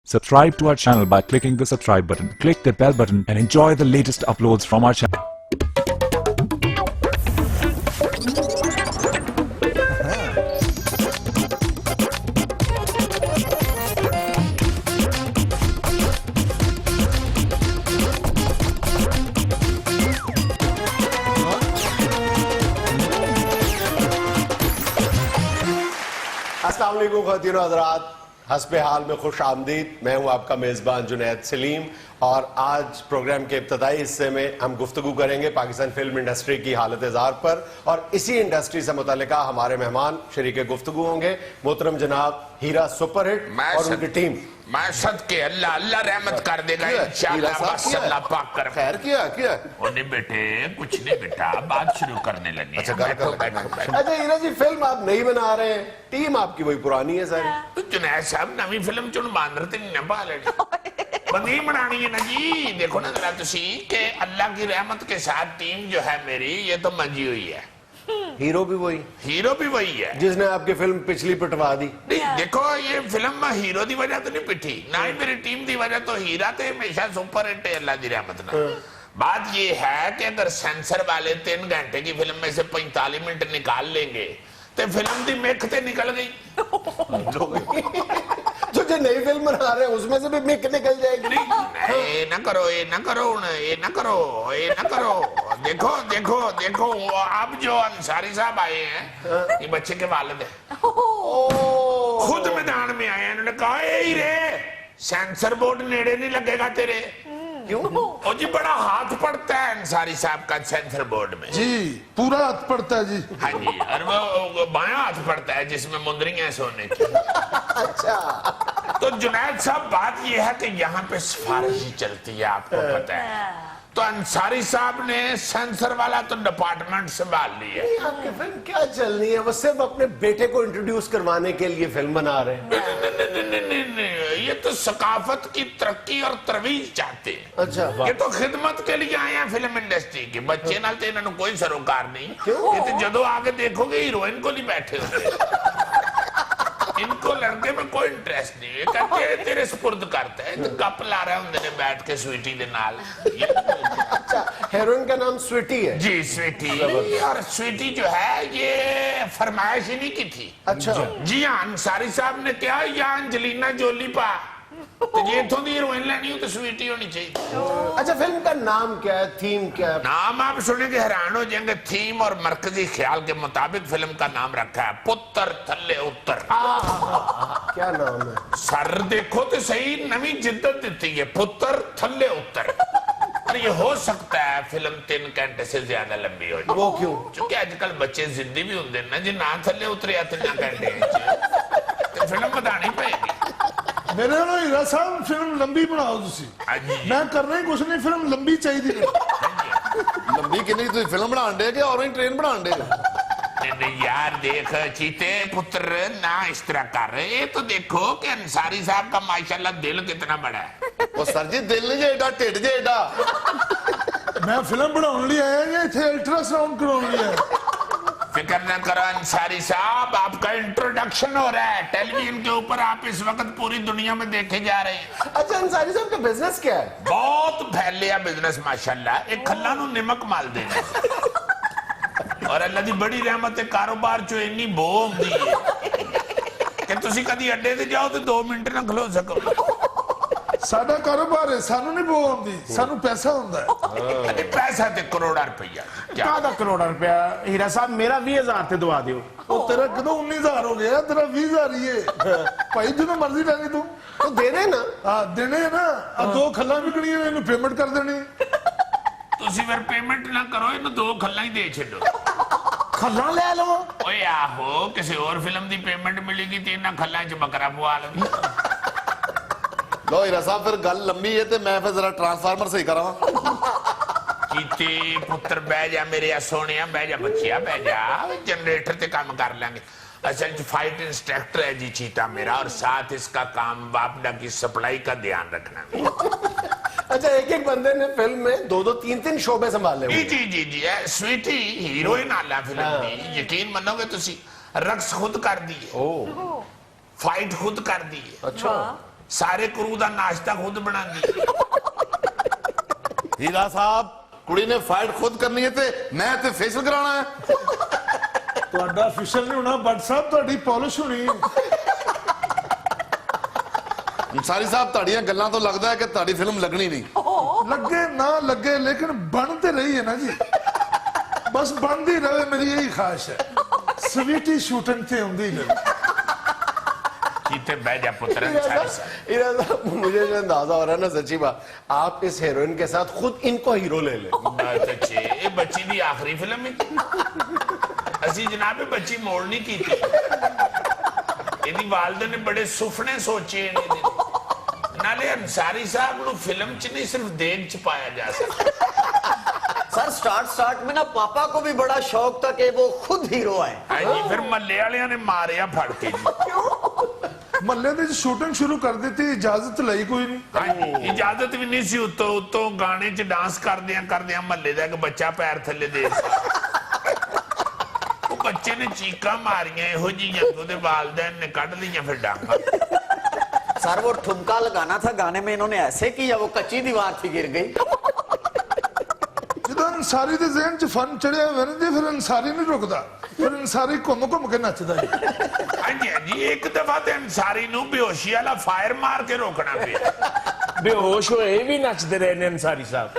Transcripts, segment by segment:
Subscribe to our channel by clicking the subscribe button. Click the bell button and enjoy the latest uploads from our channel. अस्सलाम वालेकुम ख़वातीन और हज़रात, हस्बे हाल में खुश आमदीद। मैं हूं आपका मेज़बान जुनैद सलीम और आज प्रोग्राम के इब्तदाई हिस्से में हम गुफ्तगू करेंगे पाकिस्तान फिल्म इंडस्ट्री की हालत ज़ार पर, और इसी इंडस्ट्री से मुतल्लिका हमारे मेहमान शरीके गुफ्तगू होंगे मोहतरम जनाब हीरा सुपरहिट और उनकी टीम। मैं सदके अल्लाह अल्लाह रहमत कर देगा इंशाअल्लाह, बस अल्लाह पाक कर। खैर किया वो नहीं बेटे, कुछ नहीं बेटा, बात शुरू करने लगे। अच्छा अच्छा हीरा जी, फिल्म आप नहीं बना रहे हैं, टीम आपकी वही पुरानी है सारी। जुनैद साहब नवी फिल्म चुन बांदर नहीं ना पा लेनी, बंदी बनानी है ना जी। देखो ना जरा तुसी के अल्लाह की रहमत के साथ टीम जो है मेरी, ये तो मंजी हुई है। हीरो भी वही है जिसने आपकी फिल्म पिछली पिटवा दी। देखो ये फिल्म हीरो दी वजह तो नहीं पिटी, ना ही मेरी टीम दी वजह। तो हीरा तो हमेशा सुपर हिट है अल्लाह दी रहमत ना। बात ये है कि अगर सेंसर वाले 3 घंटे की फिल्म में से 45 मिनट निकाल लेंगे तो फिल्म दी मेख ते निकल गई। तो जो नई फिल्म बना रहे हैं उसमें से भी मेख निकल जाएगी। ये ना करो, ये ना करो, ये ना करो, ये ना करो। देखो देखो देखो, अब जो अंसारी साहब आए हैं ये बच्चे के वालिद हैं, खुद मैदान में आए हैं। उन्होंने कहा ए रे, सेंसर बोर्ड नेड़े नहीं लगेगा तेरे। क्यों? और जी बड़ा हाथ पड़ता है अंसारी साहब का सेंसर बोर्ड में। जी पूरा हाथ पड़ता है जी। हाँ जी, और वो बायां हाथ पड़ता है जिसमें मुंदरियां सोने की। अच्छा, तो जुनैद साहब बात ये है कि यहाँ पे सिफारिश ही चलती है, आपको पता है। तो अंसारी साहब ने सेंसर वाला तो डिपार्टमेंट संभाल लिया। आपकी फिल्म क्या चलनी है? वो सिर्फ अपने बेटे को इंट्रोड्यूस करवाने के लिए फिल्म बना रहे हैं। नहीं, ये तो सकाफत की तरक्की और तरवीज चाहते हैं। अच्छा, ये तो खिदमत के लिए आए हैं फिल्म इंडस्ट्री के। बच्चे नाल तो इन्होंने कोई सरोकार नहीं। ये तो जदों आगे देखोगे हीरोइन को नहीं बैठे होंगे। इनको लड़के में कोई इंटरेस्ट नहीं है। कहते हैं तेरे स्पुर्द करता है, तो कप ला रहे होंगे ने बैठ के स्वीटी दे नाल। अच्छा, हीरोइन का नाम स्वीटी है? जी स्वीटी। और स्वीटी जो है ये फरमाइश ही नहीं की थी। अच्छा जी हाँ, अंसारी साहब ने कहा या अंजलिना जोली पा, तो ये इथों दी हीरोइन लेनी हो तो स्वीटी होनी चाहिए। अच्छा, फिल्म का नाम क्या है, थीम क्या है? नाम आप सुने के हैरान हो जाएंगे। थीम और मरकजी ख्याल के मुताबिक फिल्म का नाम रखा है पुत्र थल्ले उत्तर। क्या नाम है? सर देखो तो सही, नवी जिद्दत दी है, पुत्र थल्ले उत्तर। और ये हो सकता है फिल्म 3 घंटे से ज्यादा लंबी हो जाए। वो क्यों? क्योंकि आजकल बच्चे जिद्दी भी होंगे ना, जी ना थल्ले उतरे 3 घंटे तो फिल्म बतानी पड़ेगी। मेरे नाल हीरा साहब फिल्म लंबी बनाओ तुसी। मैं करना ही कुछ नहीं, फिल्म लंबी चाहिए। लंबी कितनी तुम फिल्म बनान दे के और ट्रेन बनान दे? नहीं यार देख चीते पुत्र ना इस तरह कर रहे। ये तो देखो कि अंसारी साहब का माशाल्लाह दिल कितना बड़ा है। वो सर जी दिल नहीं जेड़ा, ढिड जेड़ा। मैं फिल्म बनाने लिए आया या इथे अल्ट्रासाउंड कराने लिए आया? फिक्र न करो अंसारी साहब, आपका इंट्रोडक्शन हो रहा है टेलीविजन के ऊपर। आप इस वक्त पूरी दुनिया में देखे जा रहे हैं। अच्छा, अंसारी साहब का बिजनेस क्या है? बहुत फैलिया बिजनेस माशाल्लाह। एक खल्ला नु निमक माल देना और अल्लाह दी बड़ी रहमत है, कारोबार चो इन्नी बो होंदी है कि तुसी कदी अड्डे ते जाओ तो 2 मिनट ना खलो सको। साडा कारोबार है, सानू नहीं बो आंदी, सानू पैसा हुंदा है। पैसा ते करोड़ा रुपया। क्या करोड़ा रुपया? हीरा साहब मेरा 20,000 ते दवा दियो। ओ तेरा कदों 19,000 हो गया, तेरा 20,000 ही है। भाई जो मर्जी लेनी तू तो देने ना। हाँ देने है ना। अब 2 खल्ला विकनी है, इन्हें पेमेंट कर देनी। तुसी फिर पेमेंट ना करो, इन्हें 2 खल्ला ही दे छो। खल्ला ले लो। ओए आहो, किसी और फिल्म दी पेमेंट मिलेगी तो इन्हें खल्ला च बकरा पवा लो। लो हीरा साहब फिर गल लंबी है तो मैं फिर जरा ट्रांसफार्मर सही करा। चीते पुत्र बह जा मेरे सोने, बह जा बच्चिया बह जा, जनरेटर ते काम कर लेंगे। असल फाइट इंस्ट्रक्टर है जी चीता मेरा, और साथ इसका काम वापडा की सप्लाई का ध्यान रखना भी। अच्छा, एक बंदे ने फिल्म में 2-2, 3-3 शोबे संभाले हुए। जी स्वीटी हीरोइन आला फिल्म दी। यकीन मनोगे तुसी, रक्स खुद कर दिए, फाइट खुद कर दी है। अच्छा, ਸਾਰੇ ਕਰੂ ਦਾ ਨਾਸ਼ਤਾ ਖੁਦ ਬਣਾਉਂਦੀ। ਹੀਰਾ ਸਾਹਿਬ ਕੁੜੀ ਨੇ ਫਾਈਟ ਖੁਦ ਕਰਨੀ ਹੈ ਤੇ ਮੈਂ ਤੇ ਫੇਸ਼ੀਅਲ ਕਰਾਉਣਾ ਹੈ। ਤੁਹਾਡਾ ਫਿਸ਼ਲ ਨਹੀਂ ਹੋਣਾ ਬੱਟ ਸਾਹਿਬ, ਤੁਹਾਡੀ ਪਾਲਿਸ਼ ਹੋਣੀ ਹੈ। ਅੰਸਾਰੀ ਸਾਹਿਬ ਤੁਹਾਡੀਆਂ ਗੱਲਾਂ ਤੋਂ ਲੱਗਦਾ ਹੈ ਕਿ ਤੁਹਾਡੀ ਫਿਲਮ ਲੱਗਣੀ ਨਹੀਂ। ਲੱਗੇ ਨਾ ਲੱਗੇ ਲੇਕਿਨ ਬਣ ਤੇ ਰਹੀ ਹੈ ਨਾ ਜੀ, ਬਸ ਬਣਦੀ ਰਹੇ, ਮੇਰੀ यही ख्वाहिश है। स्वीटी शूटिंग थे ਹੁੰਦੀ नहीं। चीते बह जा पुत्र अंसारी साहब। हीरा साहब, मुझे जो अंदाजा हो रहा है ना, सच्ची बात, आप इस हीरोइन के साथ खुद इनको हीरो ले लें। बहुत अच्छे। ये बच्ची दी आखिरी फिल्म है असी जनाब ये बच्ची मोड़ नहीं की थी। ਇਹਦੀ ਵਾਲਦੇ ਨੇ ਬੜੇ ਸੁਪਨੇ ਸੋਚੇ ਨੇ। ਨਾਲੇ ਅੰਸਾਰੀ ਸਾਹਿਬ ਨੂੰ ਫਿਲਮ 'ਚ ਨਹੀਂ ਸਿਰਫ ਦੇਖ 'ਚ ਪਾਇਆ ਜਾ ਸਕਦਾ। सर स्टार्ट में ना पापा को भी बड़ा शौक था कि वो खुद हीरो आए। ਹਾਂਜੀ ਫਿਰ ਮੱਲੇ ਵਾਲਿਆਂ ਨੇ ਮਾਰਿਆ ਫੜ ਕੇ ਜੀ। ਮਹੱਲੇ ਦੇ ਵਿੱਚ ਸ਼ੂਟਿੰਗ ਸ਼ੁਰੂ ਕਰ ਦਿੱਤੀ, ਇਜਾਜ਼ਤ ਲਈ ਕੋਈ ਨਹੀਂ। ਹਾਂਜੀ ਇਜਾਜ਼ਤ ਵੀ ਨਹੀਂ ਸੀ, ਉੱਤੋਂ ਗਾਣੇ 'ਚ ਡਾਂਸ ਕਰਦਿਆਂ ਮੱਲੇ ਦਾ ਇੱਕ ਬੱਚਾ ਪੈਰ ਥੱਲੇ ਦੇ ਦਿੱਤਾ। ਉਹ ਬੱਚੇ ਨੇ ਚੀਕਾਂ ਮਾਰੀਆਂ ਇਹੋ ਜਿਹੀਆਂ, ਉਹਦੇ ਵਾਲਦੈਨ ਨੇ ਕੱਢ ਲਈਆਂ ਫਿਰ ਡਾਂਗਾ। सर वो ठुमका लगाना था गाने में, इन्होंने ऐसे किया वो कच्ची दीवार थी गिर गई। ਜਦੋਂ ਅੰਸਾਰੀ ਦੇ ਜ਼ਿਹਨ 'ਚ ਫਨ ਚੜਿਆ ਹੋਇਆ ਨਾ ਜੀ, ਫਿਰ ਅੰਸਾਰੀ ਨਹੀਂ ਰੁਕਦਾ, ਫਿਰ ਅੰਸਾਰੀ ਘੁੰਮ ਕੇ ਨੱਚਦਾ ਜੀ। ਹਾਂਜੀ ਹਾਂਜੀ ਇੱਕ ਦਫਾ ਤੇ ਅੰਸਾਰੀ ਨੂੰ ਬੇਹੋਸ਼ੀ ਵਾਲਾ ਫਾਇਰ ਮਾਰ ਕੇ ਰੋਕਣਾ ਪਿਆ। ਬੇਹੋਸ਼ ਹੋਏ ਵੀ ਨੱਚਦੇ ਰਹੇ ਨੇ ਅੰਸਾਰੀ ਸਾਹਿਬ।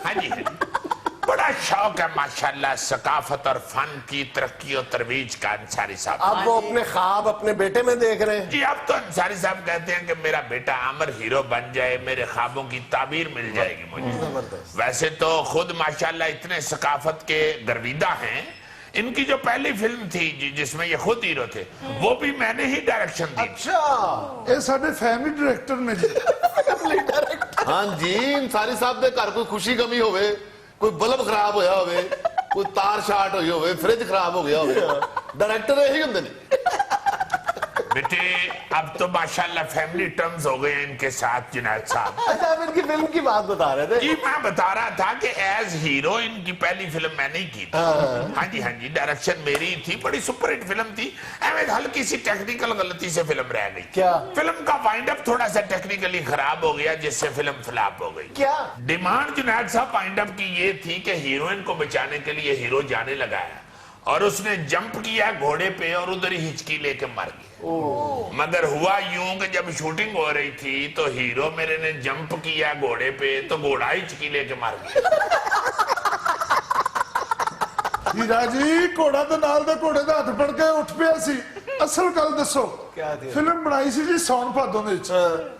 ਹਾਂਜੀ ਹਾਂਜੀ बड़ा शौक है माशाल्लाह सकाफत और फन की तरक्की और तरवीज का अंसारी साहब। अब वो अपने ख्वाब अपने बेटे में देख रहे हैं। जी अब तो अंसारी साहब कहते हैं कि मेरा बेटा आमिर हीरो बन जाए, मेरे ख्वाबों की ताबीर मिल जाएगी मुझे। वैसे तो खुद माशाल्लाह इतने सकाफत के गर्विदा हैं। इनकी जो पहली फिल्म थी जिसमें ये खुद हीरो थे, वो भी मैंने ही डायरेक्शन दी। अच्छा, ਇਹ ਸਾਡੇ ਫੈਮਿਲੀ ਡਾਇਰੈਕਟਰ ਨੇ ਜੀ। हाँ जी, अंसारी साहब के घर कोई खुशी गमी होवे, कोई बल्ब खराब होया होवे, कोई तार शार्ट हुई होवे, फ्रिज खराब हो गया होवे, डायरेक्टर यही होंगे ने। बेटे अब तो माशाल्लाह फैमिली टर्म्स हो गए हैं इनके साथ जुनैद साहब। अच्छा आप इनकी फिल्म की बात बता रहे थे। जी मैं बता रहा था कि एज हीरो इनकी पहली फिल्म मैंने ही की थी। हाँ जी डायरेक्शन मेरी थी, बड़ी सुपरहिट फिल्म थी। एवं हल्की सी टेक्निकल गलती से फिल्म रह गई। क्या? फिल्म का वाइंड अप थोड़ा सा टेक्निकली खराब हो गया, जिससे फिल्म फ्लॉप हो गई। क्या डिमांड जुनैद साहब वाइंड अप की ये थी कि हीरोइन को बचाने के लिए हीरो जाने लगा है और उसने जंप किया घोड़े पे और उधर ही हिचकी लेके मर गया। मगर हुआ यूं कि जब शूटिंग हो रही थी तो हीरो मेरे ने जंप किया घोड़े पे तो घोड़ा हिचकी लेके मर गया। ਹੀਰਾ ਜੀ ਘੋੜਾ ਦੇ ਨਾਲ ਦੇ ਘੋੜੇ ਦਾ ਹੱਥ ਫੜ ਕੇ ਉੱਠ ਪਿਆ ਸੀ। ਅਸਲ ਗੱਲ ਦੱਸੋ, ਫਿਲਮ ਬਣਾਈ ਸੀ ਜੀ ਸੌਣ ਭਾਦੋਂ ਦੇ ਵਿੱਚ,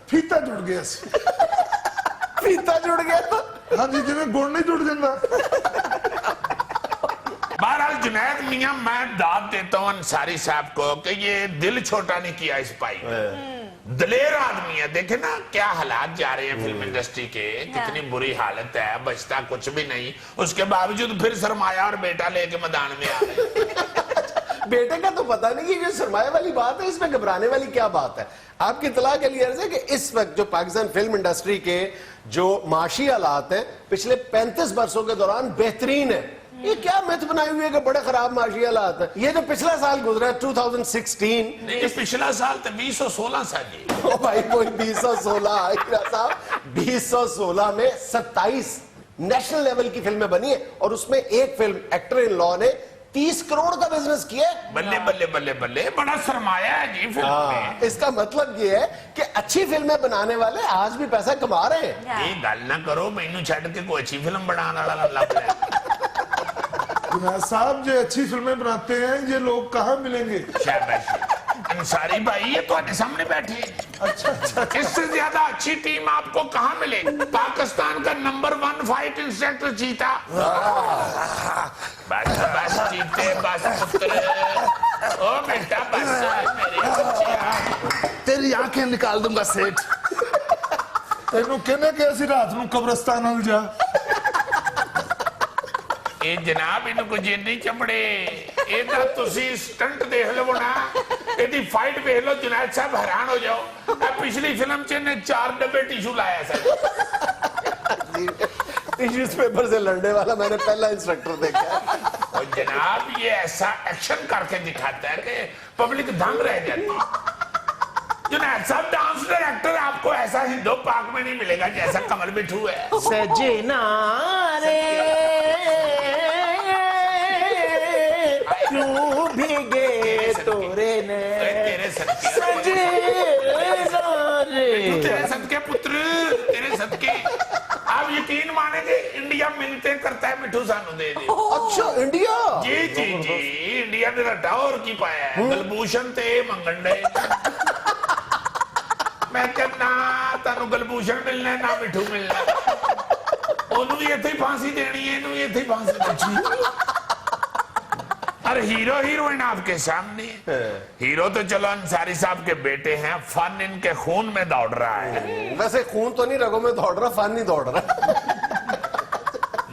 ਫੀਤਾ ਜੁੜ ਗਿਆ ਸੀ। फीता जुड़ गया तो ਹਾਂਜੀ, ਜਿਵੇਂ ਗੁਣ ਨਹੀਂ ਜੁੜ ਜਾਂਦਾ। बहरहाल जुनैद मियां मैं दाद देता हूं अंसारी साहब को कि ये दिल छोटा नहीं किया इस पाई ने। दलेर आदमी है, देखे ना क्या हालात जा रहे हैं फिल्म इंडस्ट्री के, कितनी बुरी हालत है, बचता कुछ भी नहीं, उसके बावजूद फिर सरमाया और बेटा लेके मैदान में आ गए। बेटे का तो पता नहीं कि ये सरमाए वाली बात है, इसमें घबराने वाली क्या बात है। आपकी इतला के लिए अर्ज है कि इस वक्त जो पाकिस्तान फिल्म इंडस्ट्री के जो माशी हालात हैं पिछले 35 वर्षों के दौरान बेहतरीन है। ये क्या मिथ बनाई हुई है कि बड़े खराब माशी हालात है। ये जो पिछला साल गुजरा 2016, नहीं ये पिछला साल तो 2016 सा जी। ओ भाई कोई 2016 हीरा साहब, 2016 में 27 नेशनल लेवल की फिल्में बनी है और उसमें एक फिल्म एक्टर इन लॉ ने 30 करोड़ का बिजनेस किया। बल्ले बल्ले बल्ले बल्ले बड़ा सरमाया है जी फिल्म में। इसका मतलब ये है कि अच्छी फिल्में बनाने वाले आज भी पैसा कमा रहे हैं। ये गल ना करो, मैनू छड़ के कोई अच्छी फिल्म बनाने वाला लग रहा है। जुनैद साहब जो अच्छी फिल्में बनाते हैं ये लोग कहाँ मिलेंगे? शाबाश अंसारी भाई, ये तो सामने बैठे हैं। अच्छा, इससे ज्यादा अच्छी टीम आपको कहां मिले। पाकिस्तान का नंबर 1 फाइट इंस्ट्रक्टर जीता। बस बस जीते बस पुत्र, ओ बेटा बस मेरे बच्चे। तेरी आंखें निकाल दूंगा सेठ। तेनू कहने कि ऐसी रात नू कब्रिस्तान नल जा। ये जनाब इन्हें कुछ नहीं चमड़े, ये तो तुसी स्टंट देख लो ना, यदि फाइट देख लो जुनैद साहब हैरान हो जाओ। पिछली फिल्म च ने 4 डब्बे टिश्यू लाया सर। टिश्यू पेपर से लड़ने वाला मैंने पहला इंस्ट्रक्टर देखा है। और जनाब ये ऐसा एक्शन करके दिखाता है कि पब्लिक दंग रह जाती है। जुनैद साहब डांस डायरेक्टर आपको ऐसा हिंदो पाक में नहीं मिलेगा जैसा कमल मिठू है। सजना रे क्यों भीगे तोरे ने तेरे सदके सजना रे। तेरे सदके पुत्र, तेरे सदके। आप यकीन मानेंगे इंडिया मिन्नतें करता है मिठू सानू दे दे। अच्छा इंडिया जी जी जी इंडिया ने रटा और की पाया है गलभूषण ते मंगन डे। मैं कहना तानू गलभूषण मिलना है ना मिठू मिलना है। ओनू भी इत्थे ही फांसी देनी है, इनू भी इत्थे ही फांसी देनी है। और हीरो हीरोइन आपके सामने है। हीरो तो चलो अंसारी साहब के बेटे हैं, फन इनके खून में दौड़ रहा है। वैसे खून तो नहीं रगों में दौड़ रहा, फन नहीं दौड़ रहा।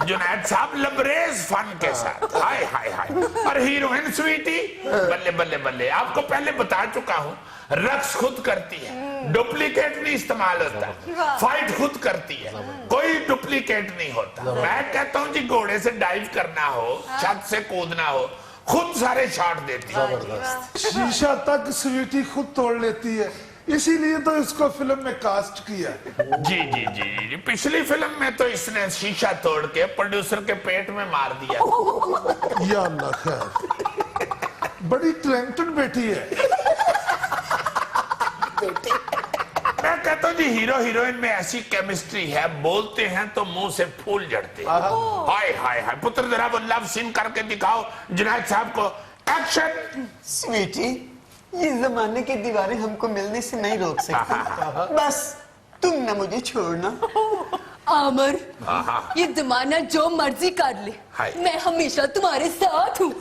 जुनैद साहब लबरेज फन के साथ, हाय हाय हाय। और हीरोइन स्वीटी बल्ले बल्ले बल्ले। आपको पहले बता चुका हूँ, रक्स खुद करती है, डुप्लीकेट नहीं इस्तेमाल होता, फाइट खुद करती है, कोई डुप्लीकेट नहीं होता। मैं कहता हूँ जी घोड़े से डाइव करना हो, छत से कूदना हो, खुद सारे शॉट देती है। शीशा तक स्वीटी खुद तोड़ लेती है, इसीलिए तो इसको फिल्म में कास्ट किया है। जी जी जी जी पिछली फिल्म में तो इसने शीशा तोड़ के प्रोड्यूसर के पेट में मार दिया। या अल्लाह खैर, बड़ी टैलेंटेड बेटी है। मैं कहता हूँ जी हीरो हीरोइन में ऐसी केमिस्ट्री है, बोलते हैं तो मुंह से फूल झड़ते हैं। हाय हाय हाय। पुत्र जरा वो लव सीन करके दिखाओ जुनैद साहब को। एक्शन। स्वीटी, ये जमाने की दीवारें हमको मिलने से नहीं रोक सकती। बस तुम ना मुझे छोड़ना। आमर, ये जमाना जो मर्जी कर ले, हाय। मैं हमेशा तुम्हारे साथ हूँ।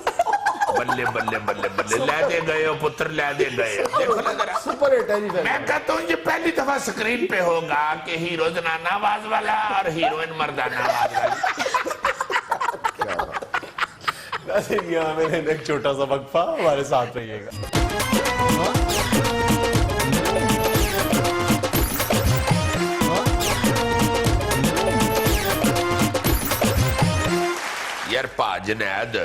बल्ले बल्ले बल्ले बल्ले, लै दे गए हो पुत्र, लै दे गए हो। देखो ना जरा, सुपर हिट है जी फिल्म। मैं कहता हूँ ये पहली दफा स्क्रीन पे होगा कि हीरो जनाना आवाज वाला और हीरोइन मर्दाना आवाज वाली। वैसे यहाँ मैंने एक छोटा सा वक्फा, हमारे साथ रहिएगा। यार पा जुनैद,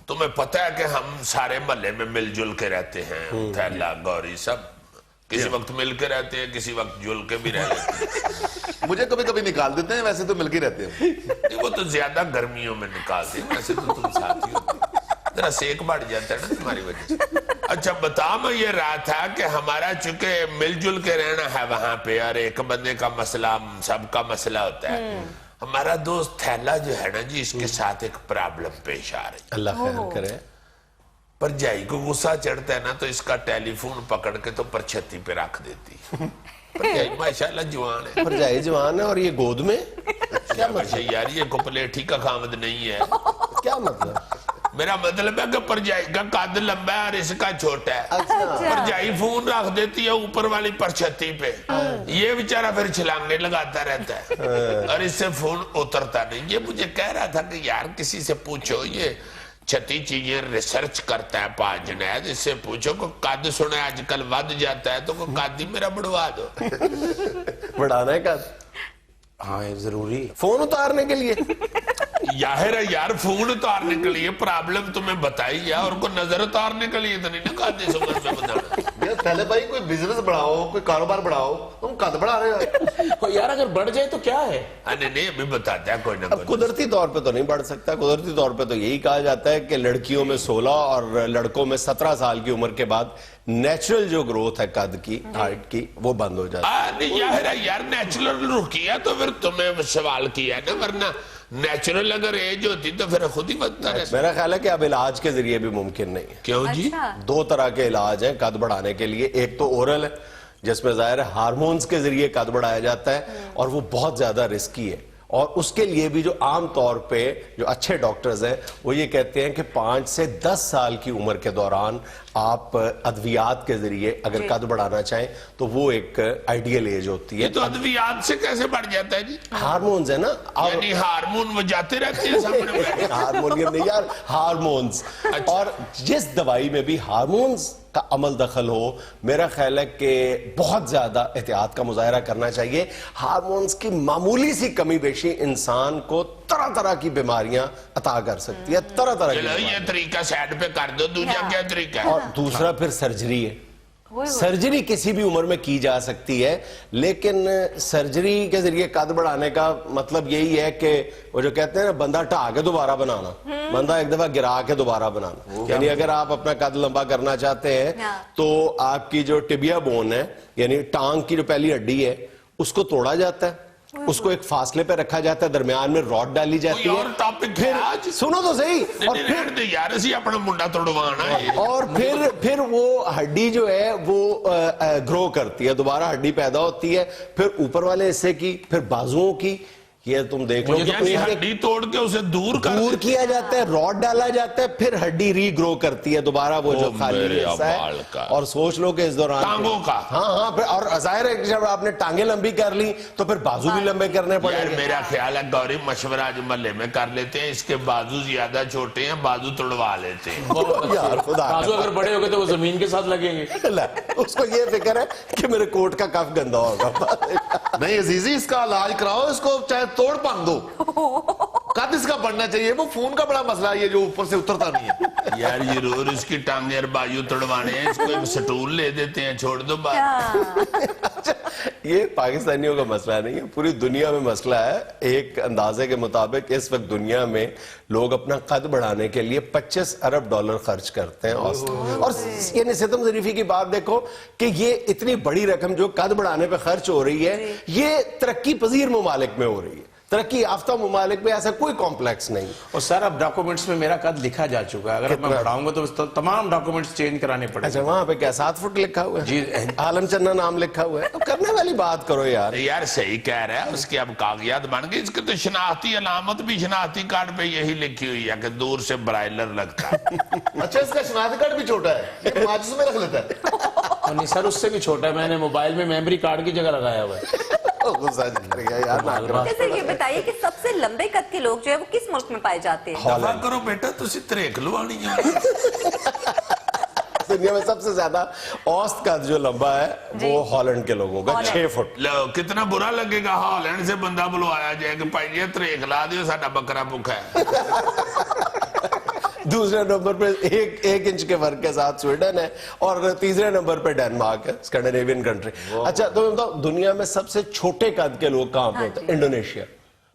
तुम्हें पता है कि हम सारे महल्ले में मिलजुल के रहते हैं, थैला गौरी सब किसी वक्त मिल के रहते हैं, किसी वक्त जुल के भी रह लेते हैं। मुझे कभी कभी निकाल देते हैं, वैसे तो मिलके रहते हैं। नहीं, वो तो ज्यादा गर्मियों में निकालते हैं, वैसे तो तुम साथी हो, जरा सेक बढ़ जाता है ना तुम्हारी वजह से। अच्छा बता, मैं ये रहा था कि हमारा चूंकि मिलजुल के रहना है वहां पे, और एक बंदे का मसला सबका मसला होता है। हमारा दोस्त थैला जो है ना जी, इसके साथ एक प्रॉब्लम पेश आ रही है। अल्लाह खैर करे। परजाई को गुस्सा चढ़ता है ना तो इसका टेलीफोन पकड़ के तो परछत्ती पे रख देती है। परजाई माशाल्लाह जवान है, भरजाई जवान है और ये गोद में क्या मतलब यार, ये कुपलेठी का खामद नहीं है। क्या मतलब? मेरा मतलब है कि परजाई का कद लंबा है और इसका छोटा है। अच्छा। परजाई फोन रख देती है ऊपर वाली परछत्ती पे, ये बेचारा फिर छलांगे लगाता रहता है और इससे फोन उतरता नहीं। ये मुझे कह रहा था कि यार किसी से पूछो, ये छती चीजें रिसर्च करता है पा जुनैद, इससे पूछो को कद सुने आजकल वध जाता है तो को कद ही मेरा बढ़वा दो। बढ़ाना है कद? हाँ ये जरूरी। फोन उतारने के लिए? याहिर है यार, फोन उतारने के लिए प्रॉब्लम तुम्हें बताई है, और को नजर उतारने के लिए तो नहीं ना कद सुगंध में बताना। यार पहले भाई कोई बिजनेस बढ़ाओ, कोई कारोबार बढ़ाओ, तुम कद बढ़ा रहे हो। यार अगर बढ़ जाए तो क्या है? नहीं नहीं अभी बताता है कोई ना अब कोई। कुदरती तौर पे तो नहीं बढ़ सकता। कुदरती तौर पे तो यही कहा जाता है कि लड़कियों में 16 और लड़कों में 17 साल की उम्र के बाद नेचुरल जो ग्रोथ है कद की, हाइट की, वो बंद हो जाती है। नहीं यार यार नेचुरल रुकिया तो फिर तुम्हें सवाल किया ना, वरना नेचुरल अगर एज होती तो फिर खुद ही बनता रहता। मेरा ख्याल है कि अब इलाज के जरिए भी मुमकिन नहीं है। क्यों जी? दो तरह के इलाज हैं कद बढ़ाने के लिए। एक तो ओरल है, जिसमें जाहिर है हार्मोन्स के जरिए कद बढ़ाया जाता है, और वो बहुत ज्यादा रिस्की है। और उसके लिए भी जो आम तौर पे जो अच्छे डॉक्टर्स हैं वो ये कहते हैं कि 5 से 10 साल की उम्र के दौरान आप अद्वियात के जरिए अगर कद बढ़ाना चाहें तो वो एक आइडियल एज होती है। तो अद्वियात से कैसे बढ़ जाता है जी? हार्मोन्स है ना, यानी हार्मोन वो जाते रहते हैं सामने। हार्मोनियम नहीं यार, हार्मोन्स। और जिस दवाई में भी हार्मोन्स का अमल दखल हो, मेरा ख्याल है कि बहुत ज्यादा एहतियात का मुजाहरा करना चाहिए। हार्मोन्स की मामूली सी कमी बेशी इंसान को तरह तरह की बीमारियां अता कर सकती है, तरह तरह की चलो ये बीमारियां। तरीका साइड पे कर दो, दूसरा क्या तरीका है? और दूसरा फिर सर्जरी है। सर्जरी किसी भी उम्र में की जा सकती है, लेकिन सर्जरी के जरिए कद बढ़ाने का मतलब यही है कि वो जो कहते हैं ना, बंदा ढा के दोबारा बनाना, बंदा एक दफा गिरा के दोबारा बनाना। यानी अगर आप अपना कद लंबा करना चाहते हैं तो आपकी जो टिबिया बोन है, यानी टांग की जो पहली हड्डी है, उसको तोड़ा जाता है, उसको एक फासले पे रखा जाता है, दरमियान में रॉड डाली जाती कोई है। और टॉपिक है आज? सुनो तो सही। और फिर यार असी अपना मुंडा तोड़वाना है। और फिर वो हड्डी जो है वो ग्रो करती है, दोबारा हड्डी पैदा होती है, फिर ऊपर वाले हिस्से की, फिर बाजुओं की। ये तुम देख लो, यानी हड्डी तोड़ के उसे दूर किया जाता है, रॉड डाला जाता है, फिर हड्डी रीग्रो करती है दोबारा वो जो खाली हिस्सा है। और सोच लो कि इस दौरान टांगों का, हाँ, फिर और जाहिर है कि जब आपने टांगे लंबी कर ली तो फिर बाजू भी लंबे करने पड़ेंगे। मेरा ख्याल है गौरी मशवरा आज महल्ले में कर लेते हैं, इसके बाजू ज्यादा छोटे हैं, बाजू तोड़वा लेते हैं। यार खुदा, बाजू अगर बड़े हो गए तो वो जमीन के साथ लगेंगे। उसको ये फिक्र है कि मेरे कोट का कफ गंदा होगा। नहीं अजीजी, इसका इलाज कराओ, इसको चाहे तोड़ पान दो, कद इसका बढ़ना चाहिए। वो खून का बड़ा मसला है, ये जो ऊपर से उतरता नहीं है। यार जरूर इसकी टांगे और बाजू तोड़वाने हैं, इसको एक स्टूल ले देते हैं, छोड़ दो बात। ये पाकिस्तानियों का मसला नहीं है, पूरी दुनिया में मसला है। एक अंदाजे के मुताबिक इस वक्त दुनिया में लोग अपना कद बढ़ाने के लिए $25 अरब खर्च करते हैं। और ये सितम ज़रीफी की बात देखो कि ये इतनी बड़ी रकम जो कद बढ़ाने पे खर्च हो रही है, ये तरक्की पजीर ममालिक में हो रही है। तरक्की याफ्ता ममालिक में ऐसा कोई कॉम्प्लेक्स नहीं। और सर अब डॉक्यूमेंट्स में मेरा कद लिखा जा चुका है, अगर मैं बढ़ाऊंगा तो तमाम डॉक्यूमेंट्स चेंज कराने पड़ेंगे। अच्छा, वहां पे क्या 7 फुट लिखा हुआ है? जी, आलम चन्ना नाम लिखा हुआ है। तो करने वाली बात करो यार। यार सही कह रहा है, उसके अब कागजात बन गए। इसके तो शनाख्ती अलामत भी शनाख्ती कार्ड पे यही लिखी हुई है कि दूर से ब्राइलर लगता है। अच्छा, इसका शनाख्ती कार्ड भी छोटा है, ये माचिस में रख लेता है। नहीं सर, उससे भी छोटा है, मैंने मोबाइल में मेमोरी कार्ड की जगह लगाया हुआ है। गुस्सा कर गया यार, ना करो। जैसे ये बताइए कि सबसे लंबे कद के लोग जो है वो किस मुल्क में पाए जाते हैं? दफा करो बेटा, तुसी तरेक लवानी है। दुनिया में सबसे ज्यादा औसत कद जो लंबा है वो हॉलैंड के लोगों का 6 फुट। लो कितना बुरा लगेगा हॉलैंड से बंदा बुलवाया जाए कि भाई ये तरेक ला दियो, साडा बकरा भूखा है। दूसरे नंबर पे एक इंच के फर्क के साथ स्वीडन है, और तीसरे नंबर पे डेनमार्क है, स्कैंडिनेवियन कंट्री। अच्छा, तो बताओ दुनिया में सबसे छोटे कद के लोग कहां पे होते हैं? Indonesia,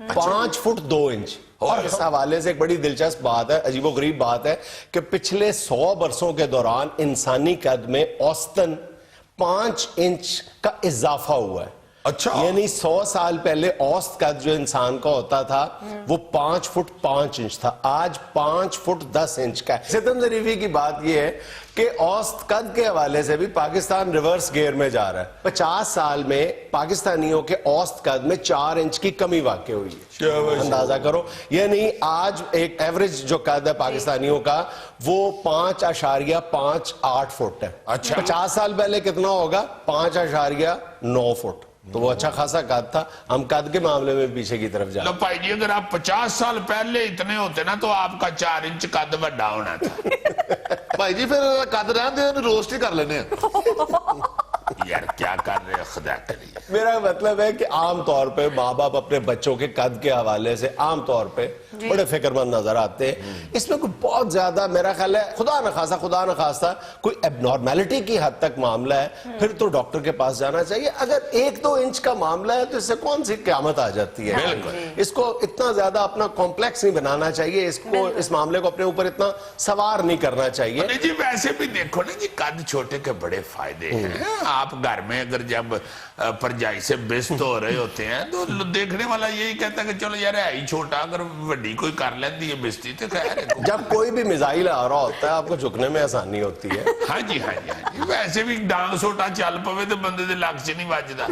5 foot 2 inch. और इस हवाले से एक बड़ी दिलचस्प बात है, अजीबोगरीब बात है कि पिछले 100 बरसों के दौरान इंसानी कद में औसतन 5 इंच का इजाफा हुआ है। अच्छा, यानी 100 साल पहले औसत कद जो इंसान का होता था वो 5 फुट 5 इंच था, आज 5 फुट 10 इंच का है। सितम ज़रीफी की बात यह है कि औसत कद के हवाले से भी पाकिस्तान रिवर्स गियर में जा रहा है। 50 साल में पाकिस्तानियों के औसत कद में 4 इंच की कमी वाक़ई हुई है। अंदाजा करो, यानी आज एक एवरेज जो कद है पाकिस्तानियों का वो 5.58 फुट है। अच्छा, 50 साल पहले कितना होगा? 5.9 फुट। तो वो अच्छा खासा कद था। हम कद के मामले में पीछे की तरफ जा रहे हैं। भाई जी, अगर आप 50 साल पहले इतने होते ना तो आपका 4 इंच कद बड़ा होना था। भाई जी फिर कद रहने दे, रोस्ट ही कर लेने। यार क्या कर रहे हो, खुदा करिए। मेरा मतलब है कि आम तौर पे माँ बाप अपने बच्चों के कद के हवाले से आम तौर पे बड़े फिक्रमंद नजर आते हैं। इसमें कोई बहुत ज्यादा मेरा ख्याल है खुदा न खास्ता कोई एबनॉर्मेलिटी की हद तक मामला है, फिर तो डॉक्टर के पास जाना चाहिए। अगर 1-2 इंच का मामला है तो इससे कौन सी क़यामत आ जाती है। इसको इतना ज्यादा अपना कॉम्प्लेक्स नहीं बनाना चाहिए, इसको इस मामले को अपने ऊपर इतना सवार नहीं करना चाहिए। जी वैसे भी देखो ना जी, कद छोटे के बड़े फायदे हैं। आप घर में अगर जब परजाई से बेस्त हो रहे होते हैं तो देखने वाला यही कहता है कि चलो यार है ही छोटा, अगर वड्डी कोई कर लेती है बेस्ती तो खैर है। जब कोई भी मिसाइल आ रहा होता है आपको झुकने में आसानी होती है। हाँ जी, हाँ जी, हाँ जी। वैसे भी डांग सोटा चल पवे तो बंदे दे लक च नहीं वजदा।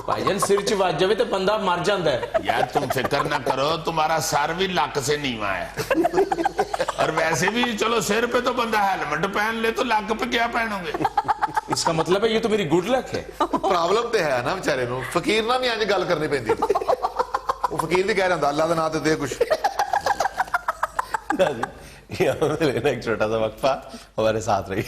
भाईजान सिर च वज जावे तो बंदा मर जाता है। यार तुम फिक्र ना करो, तुम्हारा सर भी लक से नीवा है। और वैसे भी चलो सिर पे तो बंदा हेलमेट पहन ले, तो लक पे क्या पहनोगे? इसका मतलब है ये तो मेरी गुड लक है। प्रॉब्लम तो है ना बेचारे नु, फकीर ना नहीं आज गल करनी पैंदी। वो फकीर भी कह रहा अल्लाह का नाम दे कुछ। लेना एक छोटा सा वक्फा, हमारे साथ रही।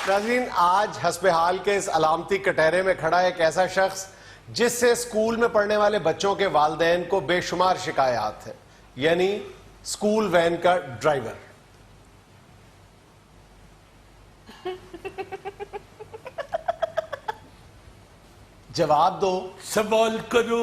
नाज़रीन, आज हस्बे हाल के इस अलामती कटहरे में खड़ा एक ऐसा शख्स जिससे स्कूल में पढ़ने वाले बच्चों के वालिदैन को बेशुमार शिकायत है, यानी स्कूल वैन का ड्राइवर। जवाब दो। सवाल करो।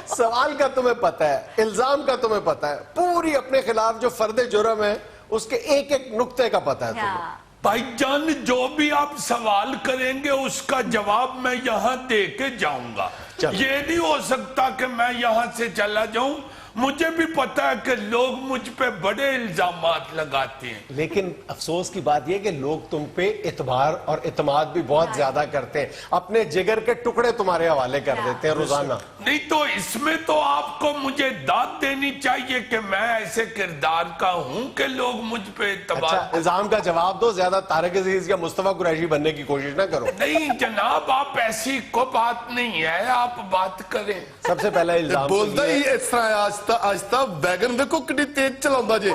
सवाल का तुम्हें पता है, इल्जाम का तुम्हें पता है, पूरी अपने खिलाफ जो फर्द जुर्म है उसके एक एक नुक्ते का पता है तुम्हें। भाईजान जो भी आप सवाल करेंगे उसका जवाब मैं यहाँ दे के जाऊंगा। ये नहीं हो सकता कि मैं यहाँ से चला जाऊं। मुझे भी पता है कि लोग मुझ पे बड़े इल्जामात लगाते हैं, लेकिन अफसोस की बात यह कि लोग तुम पे इतबार और इतमाद भी बहुत ज्यादा करते हैं, अपने जिगर के टुकड़े तुम्हारे हवाले कर देते हैं रोजाना। नहीं तो इसमें तो आपको मुझे दाद देनी चाहिए कि मैं ऐसे किरदार का हूं कि लोग मुझ पे इतबार। अच्छा, इल्जाम का जवाब दो, ज्यादा तारिक अजीज या मुस्तफा कुरैशी बनने की कोशिश ना करो। नहीं जनाब, आप ऐसी को बात नहीं है, आप बात करें। सबसे पहला इल्जाम तो बोलता ये ही है- इस तरह आहिस्ता वैगन देखो कितनी तेज चलाਉਂਦਾ जे।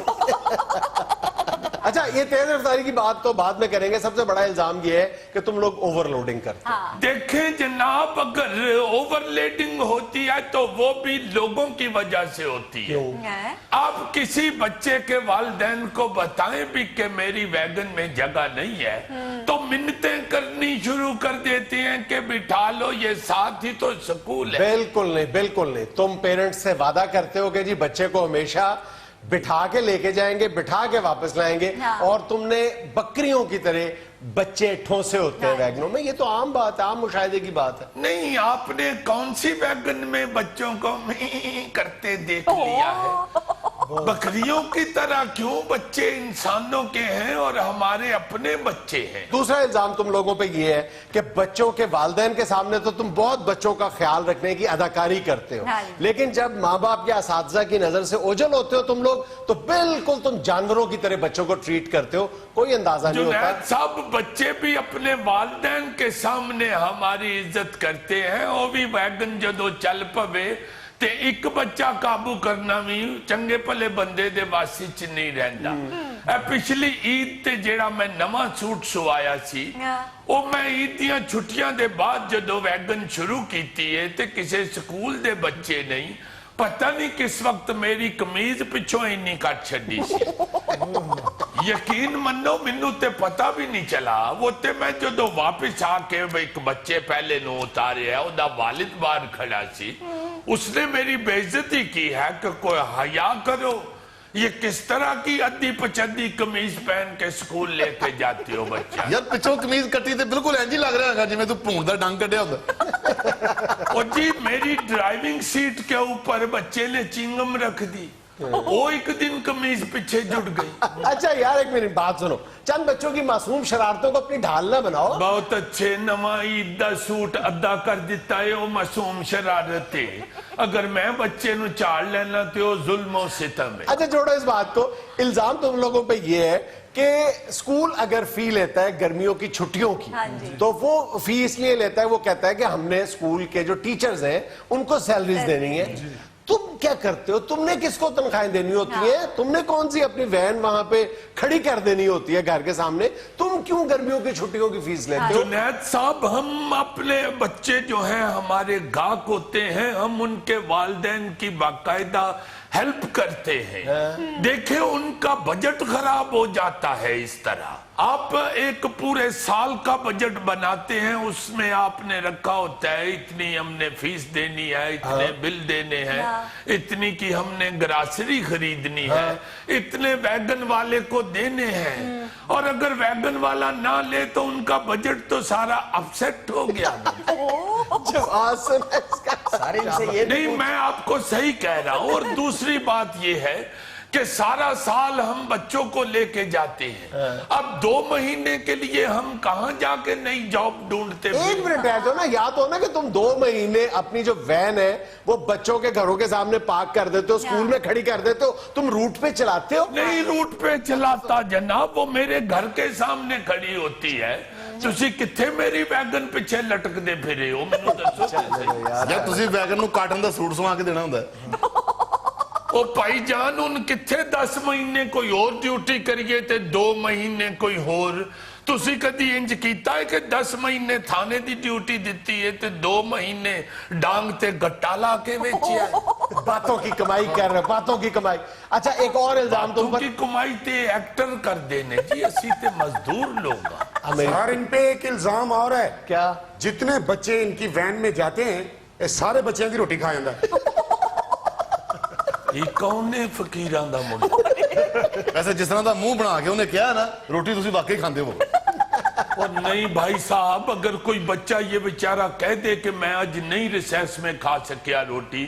अच्छा, ये तेज रफ्तारी की बात तो बाद में करेंगे। सबसे बड़ा इल्जाम ये है कि तुम लोग ओवरलोडिंग करते हो। देखें जनाब, अगर ओवरलोडिंग होती है तो वो भी लोगों की वजह से होती है। आप किसी बच्चे के वालिदैन को बताएं भी कि मेरी वैगन में जगह नहीं है तो मिन्नतें करनी शुरू कर देते हैं कि बिठा लो, ये साथ ही तो स्कूल है। बिल्कुल नहीं, बिल्कुल नहीं। तुम पेरेंट्स से वादा करते हो कि जी बच्चे को हमेशा बिठा के लेके जाएंगे, बिठा के वापस लाएंगे, और तुमने बकरियों की तरह बच्चे ठोसे होते हैं वैगनों में। ये तो आम बात है, आम मुशाहिदे की बात है। नहीं, आपने कौन सी वैगन में बच्चों को करते देख लिया है? बकरियों की तरह क्यों? बच्चे इंसानों के हैं और हमारे अपने बच्चे हैं। दूसरा इल्जाम तुम लोगों पे ये है कि बच्चों के वालिदैन के सामने तो तुम बहुत बच्चों का ख्याल रखने की अदाकारी करते हो, लेकिन जब माँ बाप या असातिज़ा की नजर से ओझल होते हो तुम लोग, तो बिल्कुल तुम जानवरों की तरह बच्चों को ट्रीट करते हो। कोई अंदाजा नहीं होता। सब बच्चे भी अपने वालिदैन के सामने हमारी इज्जत करते हैं। वो भी वैगन जदों चल पवे ते एक बच्चा काबू करना भी चंगे भले बंदे दे वासी च नहीं रहंदा। पिछली ईद ते जेड़ा मैं नवा सूट सवाया सी, वो मैं ईद दियां छुट्टियां दे बाद जदों वैगन शुरू कीती है ते किसी स्कूल दे बच्चे नहीं, पता नहीं किस वक्त मेरी कमीज पिछों इन्नी कट छड़ी सी। यकीन मनो मैनू ते पता भी नहीं चला। वो ते मैं जदों वापस आके एक बच्चे पहले नो उतारे, ओदा वालिद बाहर खड़ा सी, उसने मेरी बेइज्जती की है कि कोई हया करो, ये किस तरह की अद्धी पचद्दी कमीज पहन के स्कूल लेके जाते हो बच्चा? यार पिछों कमीज कटी ते बिल्कुल इंज ही लग रहा है जिवें तू भून दा डंग कढिया हुंदा। और जी मेरी ड्राइविंग सीट के ऊपर बच्चे ने चिंगम रख दी, वो एक दिन कमीज पीछे जुड़ गई। अच्छा यार, एक मिनट बात सुनो। चंद बच्चों की मासूम शरारतों को अपनी ढाल ना बनाओ। बहुत अच्छे, नवा ईद दा सूट अद्धा कर दिता है, वो मासूम शरारत है। अगर मैं बच्चे नु चाड़ लेना तो वो जुल्म और सितम है। अच्छा छोड़ो इस बात को। इल्जाम तुम लोगों पे ये है कि स्कूल अगर फी लेता है गर्मियों की छुट्टियों की, तो वो फी इसलिए लेता है, वो कहता है कि हमने स्कूल के जो टीचर्स हैं उनको सैलरीज देनी है। तुम क्या करते हो? तुमने किसको तनख्वाहें देनी होती है? तुमने कौन सी अपनी वैन वहां पे खड़ी कर देनी होती है घर के सामने? तुम क्यों गर्मियों की छुट्टियों की फीस लेते हो? जुनैद साहब, हम अपने बच्चे जो हैं हमारे गाहक होते हैं, हम उनके वालिदैन की बाकायदा हेल्प करते हैं। देखें उनका बजट खराब हो जाता है इस तरह। आप एक पूरे साल का बजट बनाते हैं, उसमें आपने रखा होता है इतनी हमने फीस देनी है, इतने बिल देने हैं, इतनी की हमने ग्रासरी खरीदनी है, इतने वैगन वाले को देने हैं, और अगर वैगन वाला ना ले तो उनका बजट तो सारा अपसेट हो गया। सारे इनसे ये नहीं, मैं आपको सही कह रहा हूं। और दूसरी बात ये है कि सारा साल हम बच्चों को लेके जाते हैं, अब 2 महीने के लिए हम कहां जाके नई जॉब ढूंढते? एक मिनट रह जाओ ना। याद हो ना कि तुम 2 महीने अपनी जो वैन है वो बच्चों के घरों के सामने पार्क कर देते हो, स्कूल में खड़ी कर देते हो, तुम रूट पे चलाते हो? नहीं रूट पे चलाता जनाब, वो मेरे घर के सामने खड़ी होती है। ਤੁਸੀਂ ਕਿੱਥੇ ਮੇਰੀ ਵੈਗਨ ਪਿੱਛੇ ਲਟਕਦੇ ਫਿਰੇ ਹੋ? ਮੈਨੂੰ ਦੱਸੋ। ਯਾਰ ਤੁਸੀਂ ਵੈਗਨ ਨੂੰ ਕਾਟਨ ਦਾ ਸੂਟ ਸਵਾ ਕੇ ਦੇਣਾ ਹੁੰਦਾ। ਉਹ ਭਾਈ ਜਾਨ ਹੁਣ ਕਿੱਥੇ 10 ਮਹੀਨੇ ਕੋਈ ਹੋਰ ਡਿਊਟੀ ਕਰੀਏ ਤੇ 2 ਮਹੀਨੇ ਕੋਈ ਹੋਰ। ਤੁਸੀਂ ਕਦੀ ਇੰਜ ਕੀਤਾ ਹੈ ਕਿ 10 ਮਹੀਨੇ ਥਾਣੇ ਦੀ ਡਿਊਟੀ ਦਿੱਤੀ ਹੈ ਤੇ 2 ਮਹੀਨੇ ਡਾਂਗ ਤੇ ਗੱਟਾ ਲਾ ਕੇ ਵੇਚਿਆ? बातों की कमाई कर रहे, बातों की कमाई। अच्छा एक और इल्जाम तुम की कमाई ते एक्टर कर देने जी, असी ते मजदूर लोग हाँ। सर इन पे एक इल्जाम और है। क्या? जितने बच्चे इनकी वैन में जाते हैं ये सारे बच्चों की रोटी खा जाता है। ये कौन है फकीरां दा मुंडा? ਵੈਸੇ ਜਿਸ ਤਰ੍ਹਾਂ ਦਾ ਮੂੰਹ ਬਣਾ ਕੇ ਉਹਨੇ ਕਿਹਾ ਨਾ, ਰੋਟੀ ਤੁਸੀਂ ਵਾਕਈ ਖਾਂਦੇ ਹੋ। और नहीं भाई साहब, अगर कोई बच्चा ये बेचारा कह दे कि मैं आज नहीं रिसेस में खा सकिया रोटी,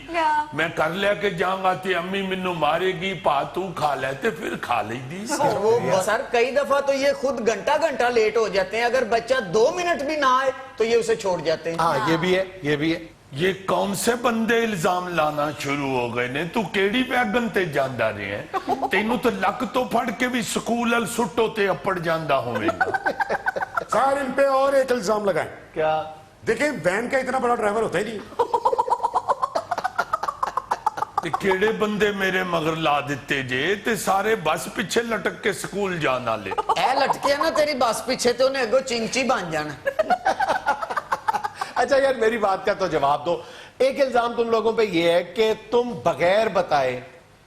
मैं कर लिया के जाऊंगा ते अम्मी मैनू मारेगी, पा तू खा ले, ते फिर खा लेगी। वो सर कई दफा तो ये खुद घंटा घंटा लेट हो जाते हैं, अगर बच्चा 2 मिनट भी ना आए तो ये उसे छोड़ जाते हैं। हाँ ये भी है, ये भी है। ये कौन से बंदे इल्जाम लाना शुरू हो गए ने? तू केड़ी वैगन ते जांदा रहे है? तेनू तो लक तो फड़ के भी स्कूल अल सुट्टो ते अपड़ जांदा होवेगा। सर इन पे और एक इल्जाम लगाएं। क्या? देखिए वैन का इतना बड़ा ड्राइवर होता ही नहीं। ते केड़े बंदे मेरे मगर ला दिते जे ते सारे बस पीछे लटक के स्कूल जान वाले? ऐ लटके ना तेरी बस पीछे तो उन्हें अगो चिंची बन जाना। अच्छा यार मेरी बात का तो जवाब दो। एक इल्जाम तुम लोगों पे ये है कि तुम बगैर बताए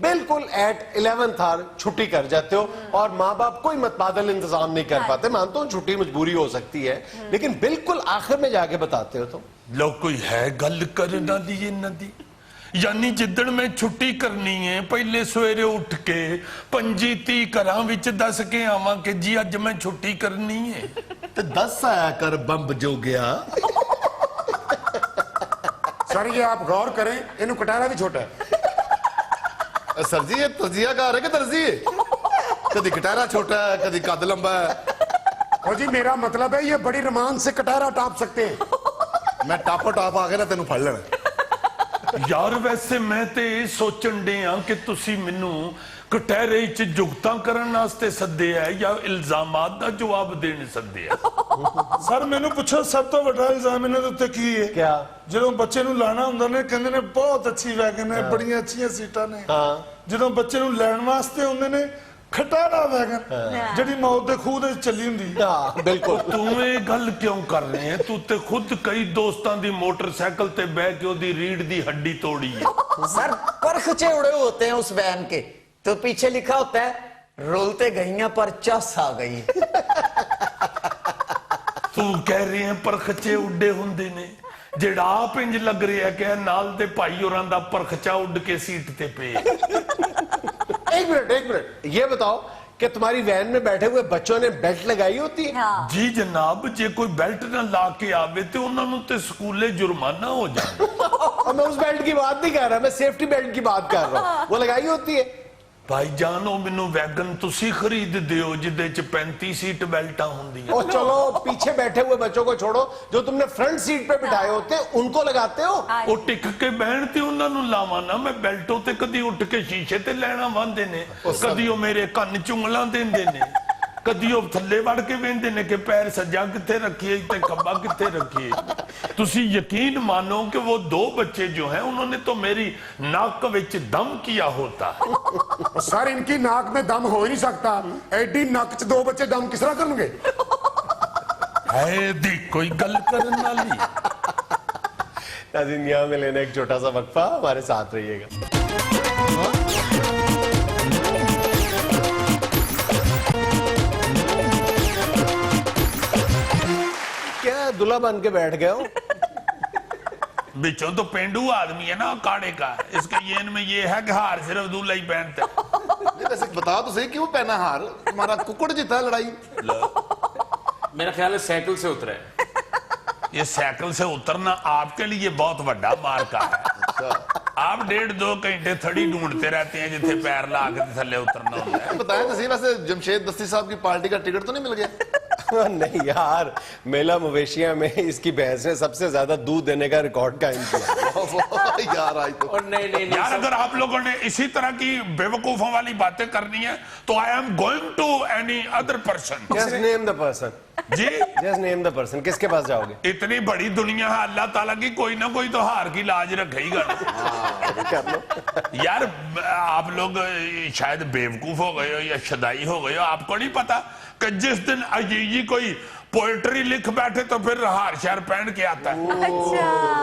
बिल्कुल एट 11th आवर छुट्टी कर जाते हो और माँ बाप कोई मतबादल इंतजाम नहीं कर पाते। मानता हूँ छुट्टी मजबूरी हो सकती है, लेकिन बिल्कुल आखिर में जाके बताते हो तुम। लो कोई है गल करना दी इन्हां दी? यानी जिद्दन मैं छुट्टी करनी है पहले सवेरे उठ के 25-30 घरां विच दस के आवां कि जी अज मैं छुट्टी करनी है। ਤੇ ਦੱਸ ਆਇਆ ਕਰ ਬੰਬ ਜੋ ਗਿਆ। सर ये आप गौर करें इन्हों कटारा भी छोटा है। सर जी ये तजियाकार है कि दर्जी है? कदी कटारा छोटा है, कदी कद लंबा है। और जी मेरा मतलब है ये बड़ी रोमांच से कटारा टाप सकते हैं। मैं टापो टाप आ गया ना तेन फड़ लेना। यार वैसे मैं ते सोचन डे हां कि तुसी मैनू कटहरे च जुगतां करन वास्ते सद्दे है या इल्जामात दा जवाब देने सद्दे है? ਸਰ ਮੈਨੂੰ ਪੁੱਛੋ ਸਭ ਤੋਂ ਵੱਡਾ ਇਲਜ਼ਾਮ ਇਹਨਾਂ ਦੇ ਉੱਤੇ ਕੀ ਹੈ? क्या? ਜਦੋਂ ਬੱਚੇ ਨੂੰ ਲਾਣਾ ਹੁੰਦਾ ਨੇ ਕਹਿੰਦੇ ਨੇ ਬਹੁਤ ਅੱਛੀ ਵੈਗਨ ਹੈ, ਬੜੀਆਂ ਅੱਛੀਆਂ ਸੀਟਾਂ ਨੇ। हाँ ਜਦੋਂ ਬੱਚੇ ਨੂੰ ਲੈਣ ਵਾਸਤੇ ਹੁੰਦੇ ਨੇ ਖਟਾਰਾ ਵੈਗਨ ਜਿਹੜੀ ਮੌਤ ਦੇ ਖੂਹ ਦੇ ਚੱਲੀ ਹੁੰਦੀ। हाँ बिल्कुल। तू ये गल क्यों कर रहे हैं? तू ते खुद कई दोस्तां दी मोटरसाइकिल ते बह के ओदी रीढ़ दी हड्डी तोड़ी है। सर परखचे उड़े होते हैं उस वैन के, तो पीछे लिखा होता है रोलते गईयां पर चस आ गई। तू कह रहे हैं परखचे उड्डे हुंदे ने, जेड़ा आप इंज लग रहा है कि नाल दे भाई होरां दा परखचा उड़ के सीट ते पे। एक मिनट ये बताओ कि तुम्हारी वैन में बैठे हुए बच्चों ने बेल्ट लगाई होती है? जी जनाब, जे कोई बेल्ट ना ला के आवे ते उन्हां नूं ते स्कूले जुर्माना हो जाए। और मैं उस बेल्ट की बात नहीं कर रहा, मैं सेफ्टी बेल्ट की बात कर रहा हूँ। वो लगाई होती है? भाईजान ओ मैनू वैगन तुसी खरीद दियो जिदे च 35 सीट बेल्टां हुंदियां। और चलो पीछे बैठे हुए बच्चों को छोड़ो, जो तुमने फ्रंट सीट पे बिठाए होते उनको लगाते हो? ओ टिक के बहन ते उन्हां नूं लावां ना मैं बेल्टों ते कदी उठ के शीशे ते लैणा वांदे ने, कदी ओ मेरे कन्न चुंगलां देंदे ने, कदी ओ थल्ले वड़ के वेंदे ने कि पैर सज्जा किथे रखिए ते खब्बा किथे रखिए। तुसी यकीन मानो कि वो 2 बच्चे जो हैं उन्होंने तो मेरी नाक विच दम किया होता है। सर इनकी नाक में दम हो ही नहीं सकता। एडी नाक च 2 बच्चे दम किस तरह करेंगे? है दी कोई गल करन वाली। नाज़रीन यहाँ में लेना एक छोटा सा वक्फा, हमारे साथ रहिएगा। क्या दुल्हा बन के बैठ गए हो? बिचों तो पेंडू आदमी है ना काड़े का, इसके येन में ये है कि हार सिर्फ दूल्हा ही पहनता है। वैसे बता तो सही क्यों पहना हार? तुम्हारा कुकुड़ जीता है लड़ाई। मेरा ख्याल है साइकिल से उतरा है। ये साइकिल से उतरना आपके लिए बहुत बड़ा मार का है। आप 1.5-2 घंटे थड़ी ढूंढते रहते हैं जिथे पैर ला के थल्ले उतरना होता है। बताया तो सही, वैसे जमशेद दस्ती साहब की पार्टी का टिकट तो नहीं मिल गया? नहीं यार, मेला मवेशिया में इसकी भैंस ने सबसे ज्यादा दूध देने का रिकॉर्ड कायम किया। यार आई तो। और नहीं यार अगर आप लोगों ने इसी तरह की बेवकूफों वाली बातें करनी है तो I am going to any other person. Just name the person. जी जस्ट नेम द पर्सन, किसके पास जाओगे? इतनी बड़ी दुनिया है, अल्लाह ताला की कोई ना कोई तो हार की लाज रखेगा ना। कर लो। यार आप लोग शायद बेवकूफ हो गए हो या शदाई हो गए हो, आपको नहीं पता कि जिस दिन अजीजी कोई पोएट्री लिख बैठे तो फिर हार शार पहन के आता है।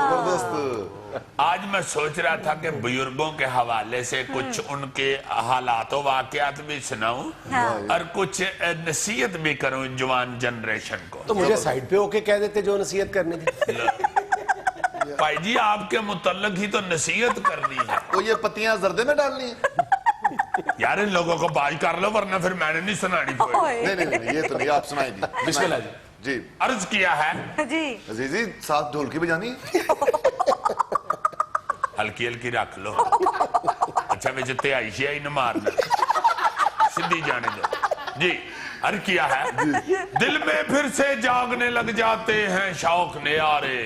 जबरदस्त। आज मैं सोच रहा था कि बुजुर्गों के हवाले से कुछ उनके हालात वाकयात भी सुनाऊं और कुछ नसीहत भी करूं जवान जनरेशन को। तो मुझे साइड पे होके कह देते जो नसीहत करनी थी। भाई जी आपके मुतल्लक ही तो नसीहत करनी है। तो ये पत्तियां जर्दे में डालनी है? यार इन लोगों को बाज कर लो वरना फिर मैंने नहीं सुनानी कोई। नहीं, ये तो नहीं, आप सुनाएंगी। बिस्मिल्लाह जी। जी अर्ज किया है जी अजीजी, साथ ढोलकी बजानी। हल्की हल्की रख लो। अच्छा मुझे त्याई शियाई न मारना, सीधी जाने दो जी। अर्ज किया है, दिल में फिर से जागने लग जाते हैं शौक न्यारे,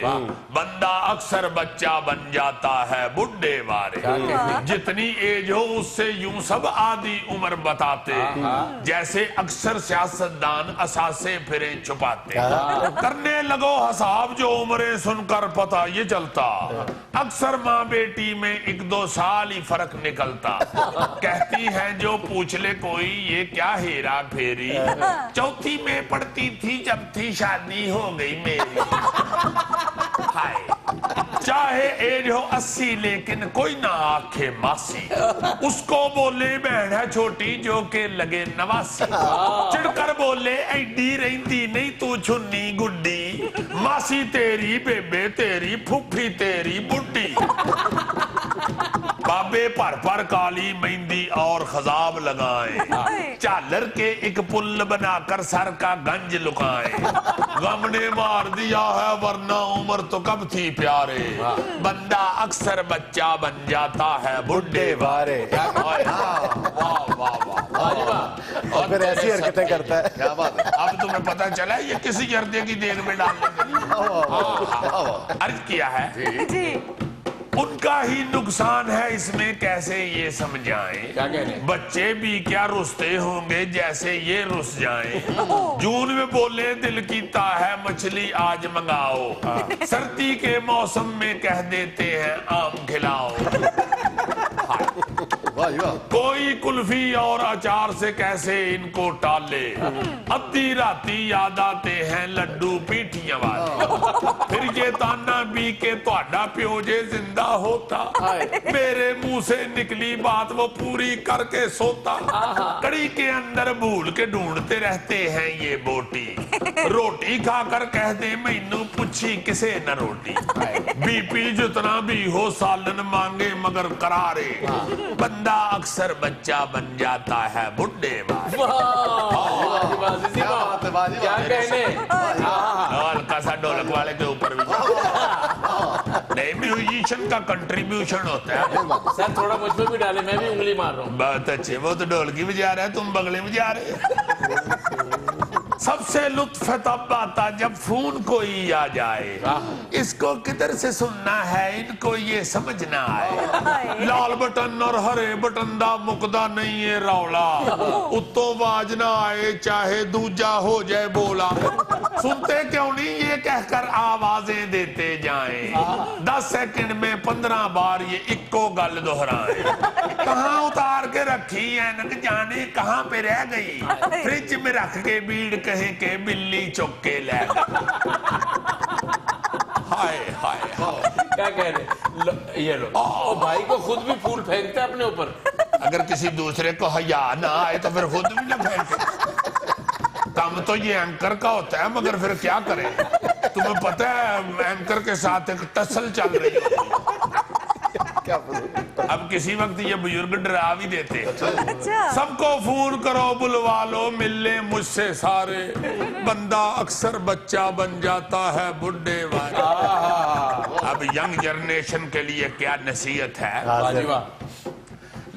बंदा अक्सर बच्चा बन जाता है बुढ़े वारे, जितनी एज हो उससे यूं सब आधी उम्र बताते, जैसे अक्सर सियासतदान असासे फिरे छुपाते, करने लगो हिसाब जो उम्रें सुनकर पता ये चलता, अक्सर माँ बेटी में 1-2 साल ही फर्क निकलता, कहती है जो पूछ ले कोई ये क्या हेरा फेरी, चौथी में पढ़ती थी जब थी शादी हो गई मेरी, हाय चाहे एज हो 80 लेकिन कोई ना आखे मासी, उसको बोले बहन है छोटी जो के लगे 89, चिढ़कर बोले ऐडी रहती नहीं तू छुन्नी गुड्डी, मासी तेरी बेबे तेरी फुफी तेरी बुड्ढी, बाबे पर काली मेहंदी और खजाब लगाए, चालर के एक पुल बनाकर सर का गंज लुकाए, गम ने मार दिया है वरना उम्र तो कब थी प्यारे, बंदा अक्सर बच्चा बन जाता है बुढ़े वारे। वाह वाह वाह, और फिर ऐसी हरकतें करता है। क्या बात है। अब तुम्हें पता चला ये किसी गर्दे की देग में डालने के लिए। अर्ज किया है जी उनका ही नुकसान है इसमें कैसे ये समझाएं, क्या कह रहे हैं? बच्चे भी क्या रुसते होंगे जैसे ये रुस जाएं, जून में बोले दिल कीता है मछली आज मंगाओ, सर्दी के मौसम में कह देते हैं आम खिलाओ, वाह जी वाह। कोई कुल्फी और अचार से कैसे इनको टाले, अद्धी राती याद आते हैं लड्डू पीठियां वाले, फिर ये ताना भी के ਤੁਹਾਡਾ प्यो जे जिंदा होता, मेरे मुंह से निकली बात वो पूरी करके सोता, कड़ी के अंदर भूल के ढूंढते रहते हैं ये बोटी, रोटी खाकर कह दे मैनू पूछी किसे न रोटी, बीपी जितना भी हो सालन मांगे मगर करारे, बंदा अक्सर बच्चा बन जाता है बुढ़े वाले। क्या कहने? हल्का सा ढोलक वाले के ऊपर भी नहीं, म्यूजिशियन का कंट्रीब्यूशन होता है। सर थोड़ा मुझ पे भी डाले, मैं भी उंगली मार रहा हूँ। बहुत अच्छे, वो तो ढोलकी बजा रहे हैं तुम बगले में जा रहे हो। सबसे लुत्फ तब आता जब फोन कोई आ जाए, इसको किधर से सुनना है इनको ये समझ ना आए, लाल बटन और हरे बटन दा मुकदा नहीं है रौला, उत्तों बाज ना आए चाहे दूजा हो जाए बोला, सुनते क्यों नहीं ये कहकर आवाजें देते जाएं, 10 सेकंड में 15 बार ये इक्को गल दोहराएं, कहाँ उतार के रखी ऐनक जाने कहाँ पे रह गई, फ्रिज में रख के बीड़ कहे के बिल्ली चुक के ले हाय हाय हाय। क्या कह रहे? ये लो, ओ भाई को खुद भी फूल फेंकता है अपने ऊपर। अगर किसी दूसरे को हया ना आए तो फिर खुद भी ना फेंके। काम तो ये एंकर का होता है मगर फिर क्या करें, तुम्हें पता है एंकर के साथ एक टसल चल रही है, अब किसी वक्त ये बुजुर्ग डरा भी देते हैं, सबको फोन करो बुलवा लो मिलने मुझसे सारे, बंदा अक्सर बच्चा बन जाता है बुढ़े वाले। अब यंग जनरेशन के लिए क्या नसीहत है,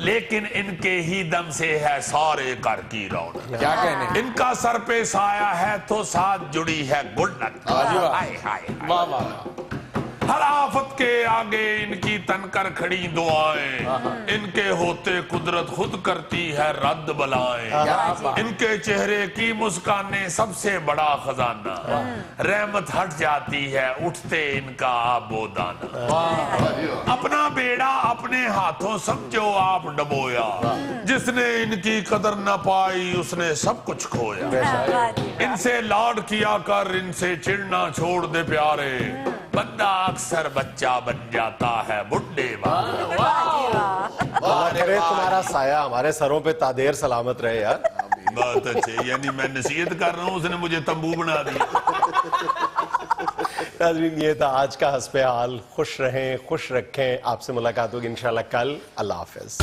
लेकिन इनके ही दम से है सारे घर की रौनक, क्या कहने? इनका सर पे साया है तो साथ जुड़ी है गुल्लक। हाय हाय वाह वाह। हर आफत के आगे इनकी तनकर खड़ी दुआएं, इनके होते कुदरत खुद करती है रद्द बलाएं, इनके चेहरे की मुस्काने सबसे बड़ा खजाना, रहमत हट जाती है उठते इनका आबोदाना। अपना बेड़ा अपने हाथों समझो आप डबोया, जिसने इनकी कदर न पाई उसने सब कुछ खोया। इनसे लाड किया कर इनसे चिढ़ना छोड़ दे प्यारे, बंदा अक्सर बच्चा बन जाता है बुढ़े बारे। अल्लाह करे तुम्हारा साया हमारे सरों पे तादेर सलामत रहे यार। बात अच्छी, यानी मैं नसीहत कर रहा हूँ, उसने मुझे तंबू बना दिया। नाज़रीन, ये था आज का हस्बे हाल। खुश रहें, खुश रखें। आपसे मुलाकात होगी इंशाल्लाह कल। अल्लाह हाफिज।